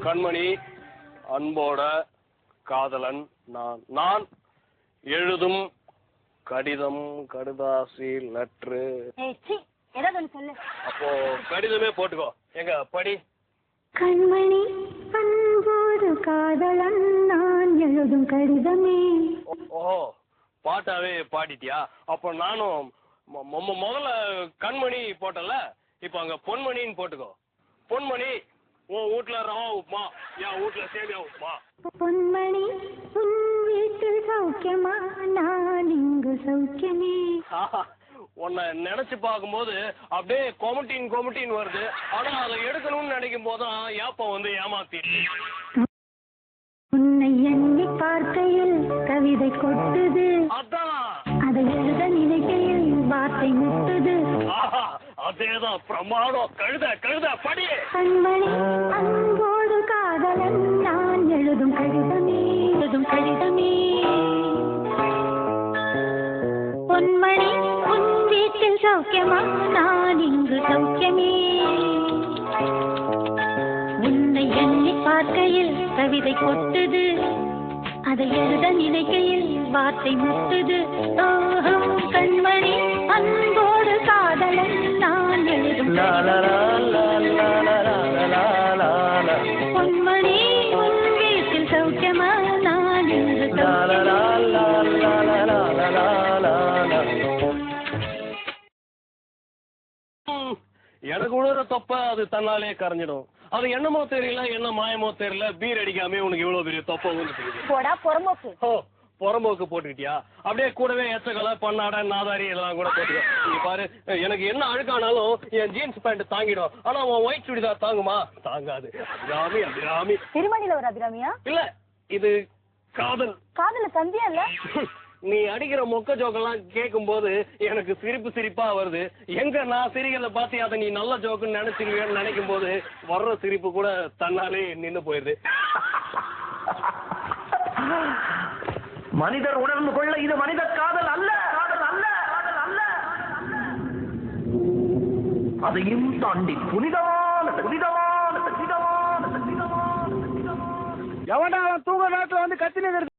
கண்மணி, அன்போட காதலன் நான் எழுதும் கடிதம், கடுதாசி, லெட்ரு. அப்போ கடிதமே போட்டுக்கோ. எங்க படி. கண்மணி, அன்போடு காதலன் நான் எழுதும் கடிதமே. ஓஹோ, பாட்டாவே பாடிட்டியா? அப்போ நானும் முதல்ல கண்மணி போட்டல, இப்ப அங்க பொன்மணின்னு போட்டுக்கோ. பொன்மணி, உன் வீட்டுல ரவா உப்புமா, என் வீட்டுல சேமியா உப்புமா. பொன்மணி, உன் வீட்டில் சௌக்கியமா, நான் இங்கு சௌக்கியமே. உன்னை நினைச்சு பார்க்கும்போது அப்படியே கொமட்டின் வருது. ஆனா அதை எடுக்கணும்னு நினைக்கும் போதுதான் ஏப்பம் வந்து ஏமாத்தி. உன்னை எண்ணி பார்க்கையில் கவிதை கொட்டுது, அதான் அதை எழுத நினைக்கையில் வார்த்தை முட்டுது. அதேதான் பிரமாதம். கழுத படி. கண்மணி, அன்போடு காதலன் நான் எழுதும் கடிதமே. பொன்மணி, உன் வீட்டில் சௌக்கியமா, நான் இங்கு சௌக்கியமே. உன்னை எண்ணி பார்க்கையில் கவிதை கொட்டுது, அதை எழுத நினைக்கையில் வார்த்தை முட்டுது. கண்மணி, அன்போடு காதலன் நான் எழுதும் பொன்மணி, உன் வீட்டில் சௌக்கியமா, நான் இங்கு எனக்கு உணர தப்ப அது தன்னாலே கரைஞ்சிடும். அது என்னமோ தெரியல, என்ன மாயமோ தெரியல, பீர் அடிக்காம உனக்கு இவ்வளவு பெரிய தொப்பை புறம்போக்கு போட்டுக்கிட்டியா? அப்படியே கூடவே எச்சக்கலை, பன்னாடை, நாதாரி எல்லாம் கூட போட்டுக்கோ. நீங்க பாரு, எனக்கு என்ன அழுக்கானாலும் என் ஜீன்ஸ் பேண்ட் தாங்கிடும். ஆனா உன் ஒயிட் சுடிதார் தாங்குமா? தாங்காது. அபிராமி திருமணியில ஒரு அபிராமியா? இல்ல, இது காதல சந்தியா இல்ல. நீ அடிக்கிற மொக்க ஜோக்கெல்லாம் கேட்கும் போது எனக்கு சிரிப்பா வருது. எங்க நான் சிரிக்கிறத பார்த்து அதை நீ நல்ல ஜோக்குன்னு நினைச்சிருவேன்னு நினைக்கும் போது வர்ற சிரிப்பு கூட தன்னாலே நின்று போயிருது. மனிதர் உணர்ந்து கொள்ள இது மனித காதல் அல்ல. அதையும் தாண்டி புனிதமான எவனா அவன் தூங்க நேரத்துல வந்து கத்தினது